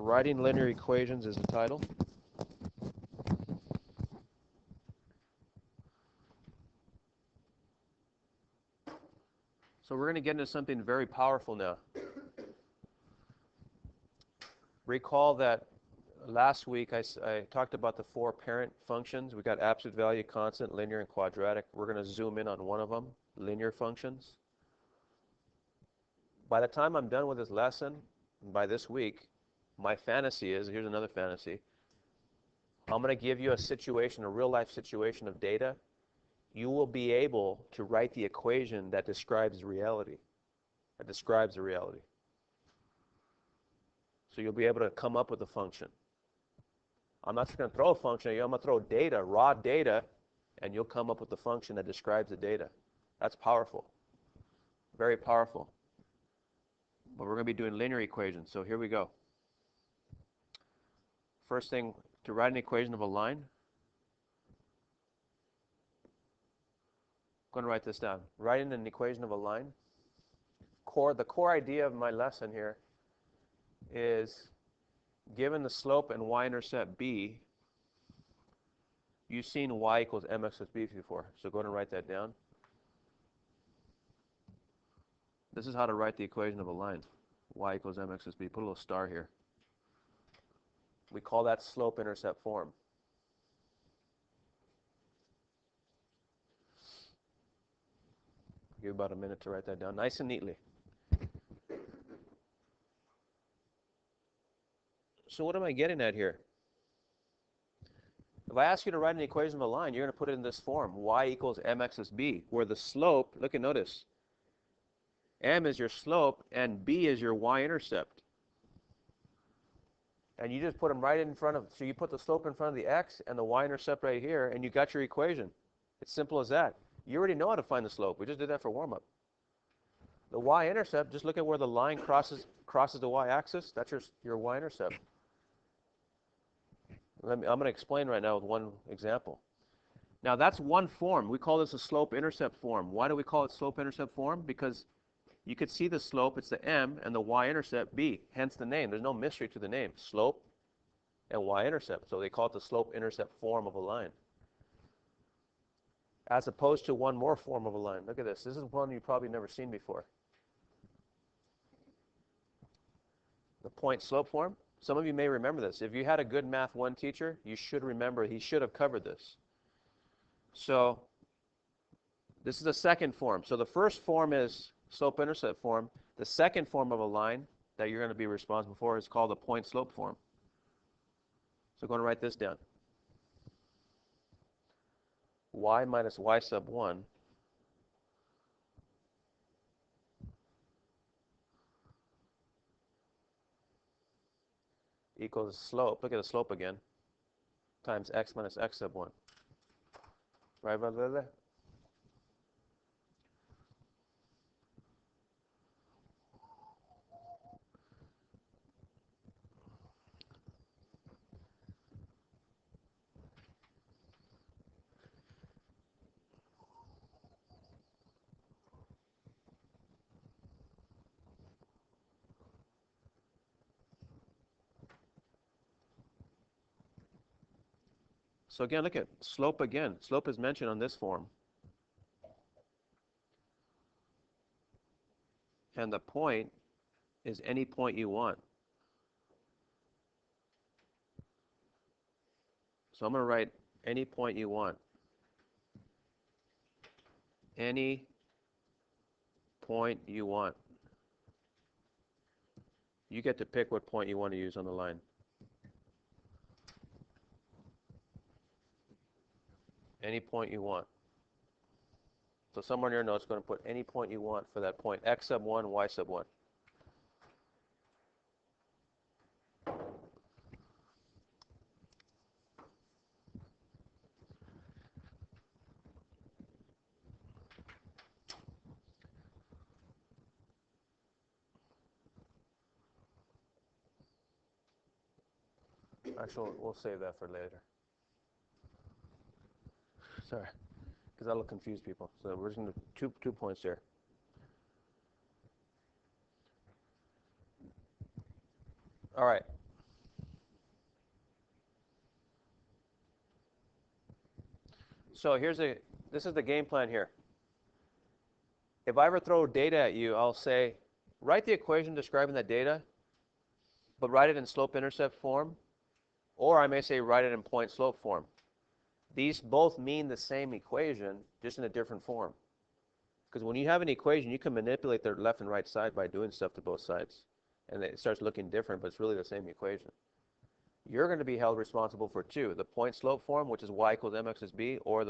Writing linear equations is the title. So we're going to get into something very powerful now. Recall that last week I talked about the four parent functions. We got absolute value, constant, linear, and quadratic. We're going to zoom in on one of them, linear functions. By the time I'm done with this lesson, by this week, my fantasy is, here's another fantasy, I'm going to give you a situation, a real-life situation of data. You will be able to write the equation that describes reality, So you'll be able to come up with a function. I'm not just going to throw a function at you. I'm going to throw data, raw data, and you'll come up with the function that describes the data. That's powerful, very powerful. But we're going to be doing linear equations, so here we go. First thing, to write an equation of a line, I'm going to write this down. Writing an equation of a line. The core idea of my lesson here is, given the slope and y-intercept b, you've seen y equals mx plus b before, so go ahead and write that down. This is how to write the equation of a line. Y equals mx plus b. Put a little star here. We call that slope-intercept form. Give you about a minute to write that down nice and neatly. So what am I getting at here? If I ask you to write an equation of a line, you're going to put it in this form, y equals mx plus b, where the slope, look and notice, m is your slope and b is your y-intercept. And you just put them right in front of, so you put the slope in front of the x and the y-intercept right here, and you got your equation. It's simple as that. You already know how to find the slope. We just did that for warm-up. The y-intercept, just look at where the line crosses the y-axis. That's your y-intercept. I'm going to explain right now with one example. Now that's one form. We call this a slope-intercept form. Why do we call it slope-intercept form? Because you could see the slope, it's the m, and the y-intercept b, hence the name. There's no mystery to the name, slope and y-intercept. So they call it the slope-intercept form of a line. As opposed to one more form of a line. Look at this. This is one you've probably never seen before. The point-slope form. Some of you may remember this. If you had a good Math 1 teacher, you should remember, he should have covered this. So this is the second form. So the first form is slope-intercept form. The second form of a line that you're going to be responsible for is called the point-slope form. So I'm going to write this down. Y minus y sub 1 equals slope, look at the slope again, times x minus x sub 1. Right, brother? So again, look at slope again. Slope is mentioned on this form. And the point is any point you want. So I'm going to write any point you want. Any point you want. You get to pick what point you want to use on the line. Any point you want. So somewhere in your notes, going to put any point you want for that point, x sub 1, y sub 1. Actually, we'll save that for later. Sorry, because that'll confuse people. So we're just going to 2 points here. All right. So this is the game plan here. If I ever throw data at you, I'll say, write the equation describing that data, but write it in slope-intercept form, or I may say write it in point-slope form. These both mean the same equation, just in a different form. Because when you have an equation, you can manipulate their left and right side by doing stuff to both sides. And it starts looking different, but it's really the same equation. You're going to be held responsible for two, the point-slope form, which is y equals mx is b, or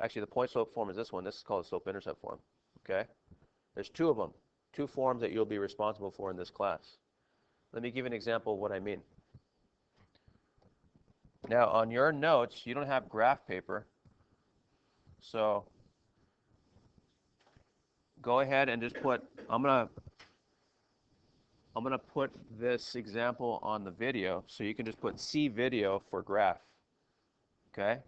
actually the point-slope form is this one. This is called the slope-intercept form. Okay? There's two of them, two forms that you'll be responsible for in this class. Let me give you an example of what I mean. Now, on your notes, you don't have graph paper, so go ahead and just put, I'm gonna put this example on the video, so you can just put C video for graph. Okay?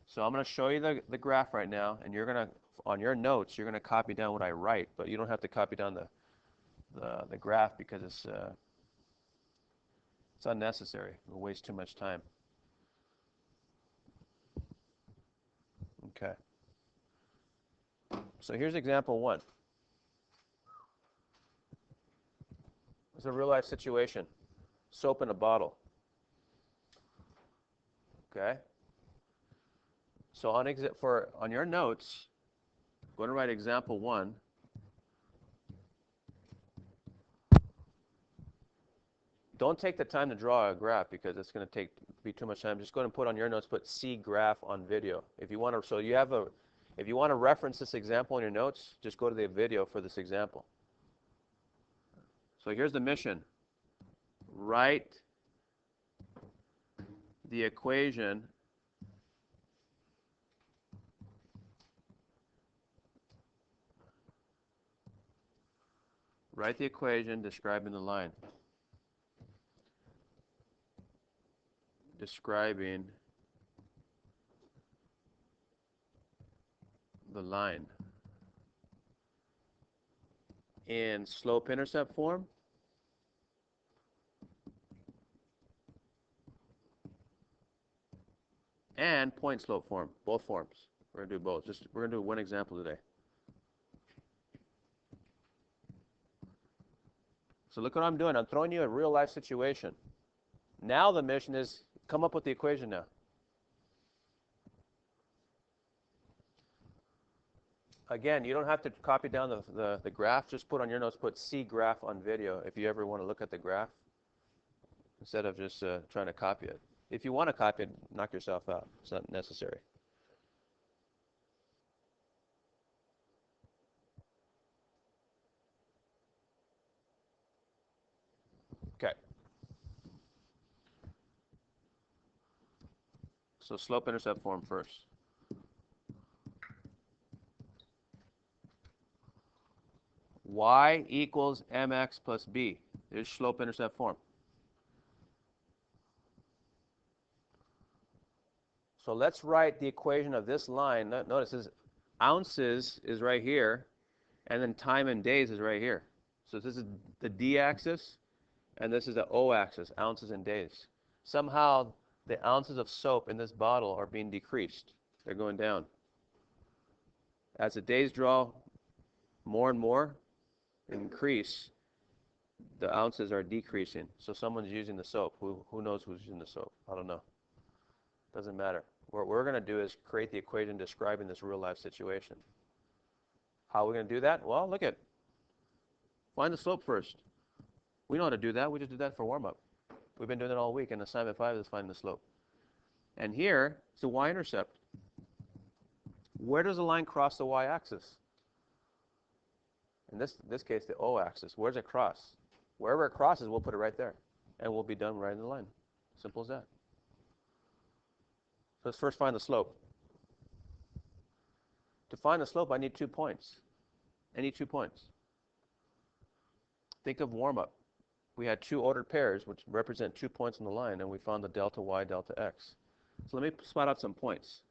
So I'm gonna show you the graph right now, and you're gonna, on your notes, you're gonna copy down what I write, but you don't have to copy down the graph because it's unnecessary. It'll waste too much time. Okay. So here's example one. It's a real life situation. Soap in a bottle. Okay. So on your notes, I'm going to write example one. Don't take the time to draw a graph because it's going to be too much time. Just go ahead and put on your notes, put C graph on video. If you want to, if you want to reference this example in your notes, just go to the video for this example. So here's the mission. Write the equation describing the line. Describing the line in slope-intercept form and point-slope form, both forms. We're going to do both. We're going to do one example today. So look what I'm doing. I'm throwing you a real-life situation. Now the mission is come up with the equation now. Again, you don't have to copy down the graph. Just put on your notes, put C graph on video if you ever want to look at the graph instead of just trying to copy it. If you want to copy it, knock yourself out. It's not necessary. Okay. So slope-intercept form first. Y equals mx plus b. There's slope-intercept form. So let's write the equation of this line. Notice this ounces is right here, and then time and days is right here. So this is the d-axis, and this is the o-axis, ounces and days. Somehow the ounces of soap in this bottle are being decreased. They're going down. As the days draw more and more, increase, the ounces are decreasing. So someone's using the soap. Who knows who's using the soap? I don't know. Doesn't matter. What we're going to do is create the equation describing this real life situation. How are we going to do that? Well, look at, find the slope first. We know how to do that. We just did that for warm-up. We've been doing it all week, and assignment 5 is finding the slope. And here, it's the y-intercept. Where does the line cross the y-axis? In this case, the o-axis. Where does it cross? Wherever it crosses, we'll put it right there. And we'll be done right in the line. Simple as that. So let's first find the slope. To find the slope, I need 2 points. I need 2 points. Think of warm-up. We had 2 ordered pairs, which represent 2 points on the line, and we found the delta y, delta x. So let me spot out some points.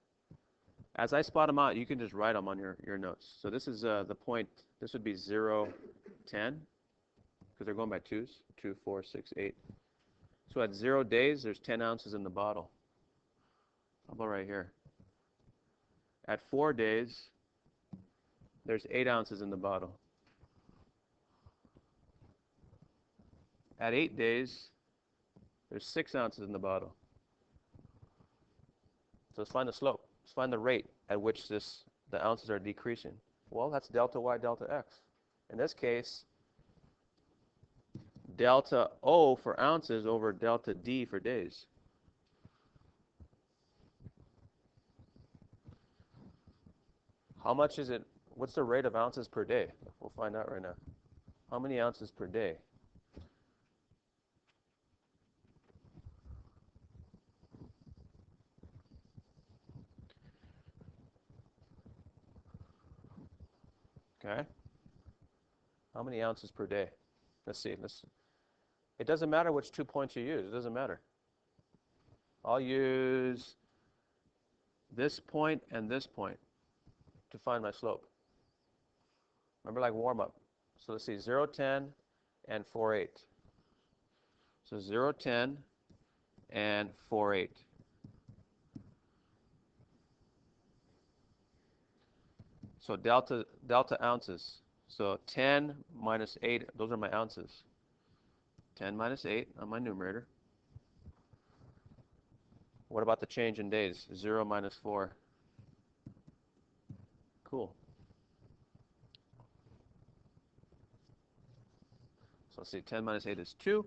As I spot them out, you can just write them on your notes. So this is the point, this would be 0, 10, because they're going by 2s, 2, 4, 6, 8. So at 0 days, there's 10 ounces in the bottle. How about right here? At 4 days, there's 8 ounces in the bottle. At 8 days, there's 6 ounces in the bottle. So let's find the slope. Let's find the rate at which the ounces are decreasing. Well, that's delta Y, delta X. In this case, delta O for ounces over delta D for days. How much is it? What's the rate of ounces per day? We'll find out right now. How many ounces per day? Okay. How many ounces per day? Let's see. It doesn't matter which 2 points you use. It doesn't matter. I'll use this point and this point to find my slope. Remember, like warm-up. So let's see, 0, 10, and 4, 8. So 0, 10, and 4, 8. So delta ounces. So 10 minus 8, those are my ounces. 10 minus 8 on my numerator. What about the change in days? 0 minus 4. Cool. So let's see, 10 minus 8 is 2.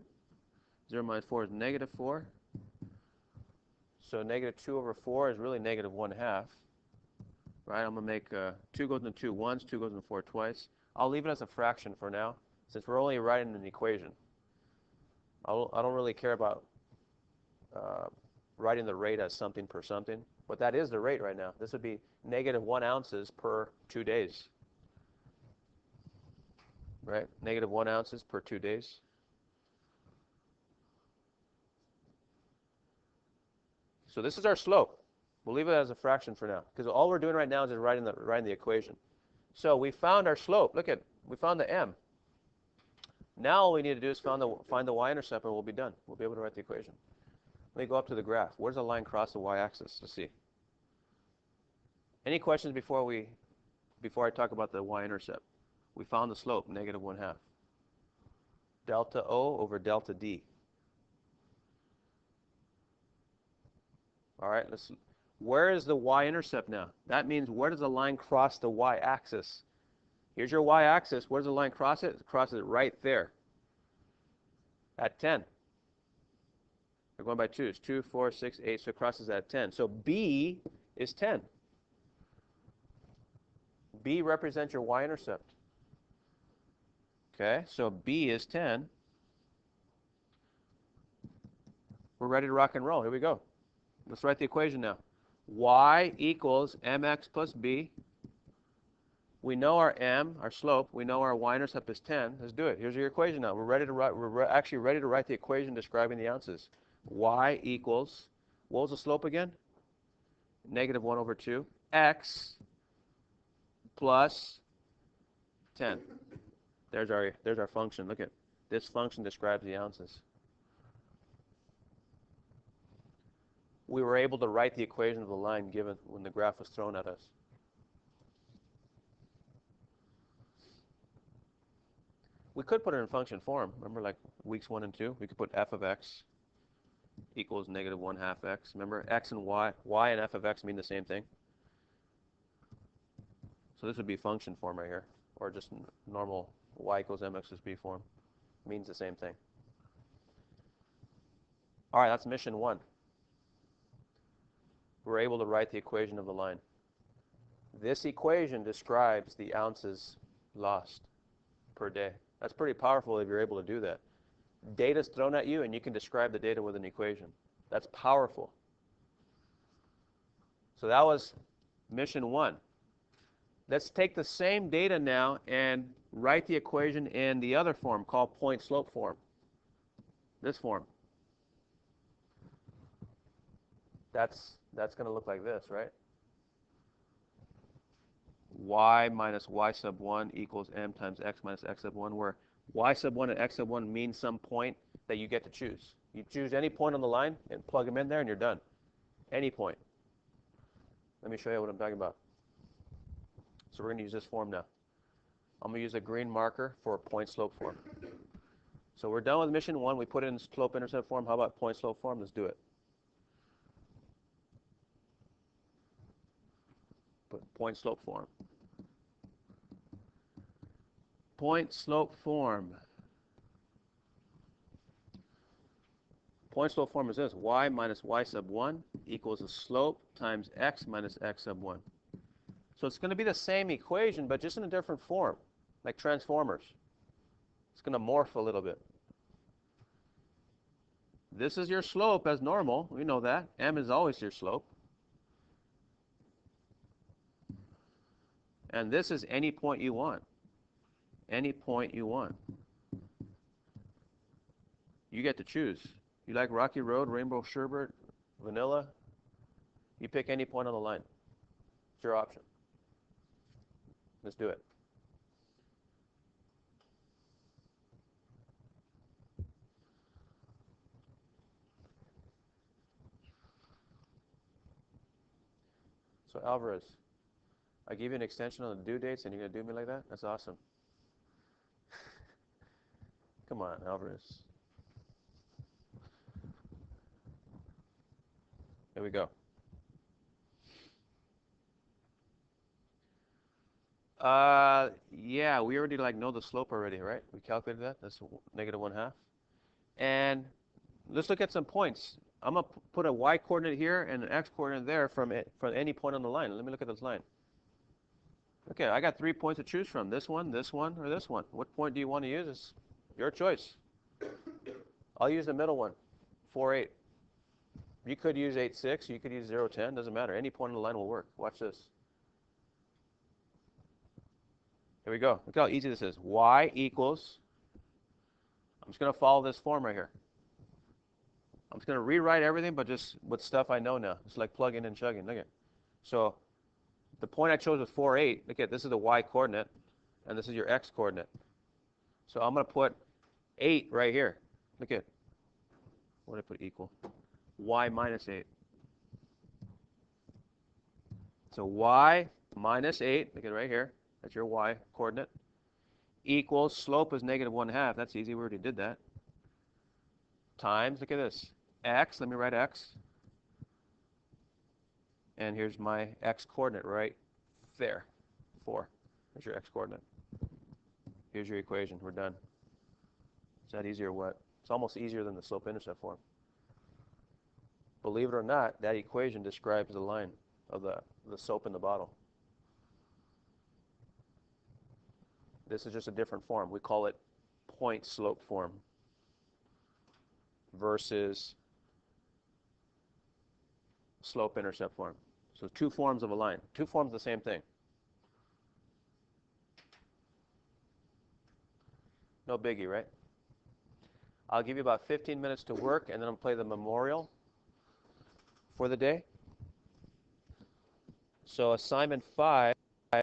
0 minus 4 is negative 4. So negative 2 over 4 is really negative 1/2. Right, I'm going to make 2 goes into 2 once, 2 goes into 4 twice. I'll leave it as a fraction for now, since we're only writing an equation. I don't really care about writing the rate as something per something, but that is the rate right now. This would be negative 1 ounces per 2 days. Right, negative 1 ounces per 2 days. So this is our slope. We'll leave it as a fraction for now, because all we're doing right now is just writing the equation. So we found our slope. Look at, we found the m. Now all we need to do is find the y-intercept, and we'll be done. We'll be able to write the equation. Let me go up to the graph. Where's the line cross the y-axis? Let's see. Any questions before I talk about the y-intercept? We found the slope, negative 1/2. Delta O over delta D. All right, where is the y-intercept now? That means where does the line cross the y-axis? Here's your y-axis. Where does the line cross it? It crosses it right there at 10. We're going by 2s. 2, 4, 6, 8. So it crosses at 10. So B is 10. B represents your y-intercept. Okay, so B is 10. We're ready to rock and roll. Here we go. Let's write the equation now. Y equals mx plus b. We know our m, our slope. We know our y-intercept is 10. Let's do it. Here's your equation now. We're ready to write. We're actually ready to write the equation describing the ounces. Y equals, what was the slope again? Negative 1 over 2. X plus 10. There's our function. Look at this function describes the ounces. We were able to write the equation of the line given when the graph was thrown at us. We could put it in function form. Remember, like weeks 1 and 2, we could put f of x equals negative 1/2 x. Remember, x and y and f of x mean the same thing. So this would be function form right here, or just normal y equals mx plus b form. Means the same thing. All right, that's mission 1. We're able to write the equation of the line. This equation describes the ounces lost per day. That's pretty powerful if you're able to do that. Data's thrown at you, and you can describe the data with an equation. That's powerful. So that was mission 1. Let's take the same data now and write the equation in the other form called point-slope form. This form. That's going to look like this, right? Y minus y sub 1 equals m times x minus x sub 1, where y sub 1 and x sub 1 mean some point that you get to choose. You choose any point on the line and plug them in there, and you're done. Any point. Let me show you what I'm talking about. So we're going to use this form now. I'm going to use a green marker for point slope form. So we're done with mission 1. We put it in slope intercept form. How about point slope form? Let's do it. Put point slope form. Point slope form. Point slope form is this: y minus y sub 1 equals the slope times x minus x sub 1. So it's going to be the same equation, but just in a different form, like transformers. It's going to morph a little bit. This is your slope as normal. We know that. M is always your slope. And this is any point you want. Any point you want. You get to choose. You like Rocky Road, Rainbow Sherbet, Vanilla? You pick any point on the line. It's your option. Let's do it. So Alvarez, I give you an extension on the due dates and you're going to do me like that? That's awesome. Come on, Alvarez. Here we go. Yeah, we already know the slope already, right? We calculated that. That's negative 1/2. And let's look at some points. I'm going to put a y coordinate here and an x coordinate there from any point on the line. Let me look at this line. Okay, I got 3 points to choose from. This one, or this one. What point do you want to use? It's your choice. I'll use the middle one, 4, 8. You could use 8, 6. You could use 0, 10. Doesn't matter. Any point on the line will work. Watch this. Here we go. Look how easy this is. Y equals, I'm just going to follow this form right here. I'm just going to rewrite everything, but just with stuff I know now. It's like plugging and chugging. Look at it. So the point I chose was 4, 8. Look at this is the y coordinate, and this is your x coordinate. So I'm going to put 8 right here. Look at, what did I put equal? Y minus 8. So y minus 8, look at it right here. That's your y coordinate. Equals, slope is negative 1/2. That's easy. We already did that. Times, look at this. X, let me write x. And here's my x coordinate right there. 4. There's your x coordinate. Here's your equation. We're done. Is that easy or what? It's almost easier than the slope intercept form. Believe it or not, that equation describes the line of the soap in the bottle. This is just a different form. We call it point slope form versus slope intercept form. So 2 forms of a line. 2 forms of the same thing. No biggie, right? I'll give you about 15 minutes to work, and then I'll play the memorial for the day. So assignment 5.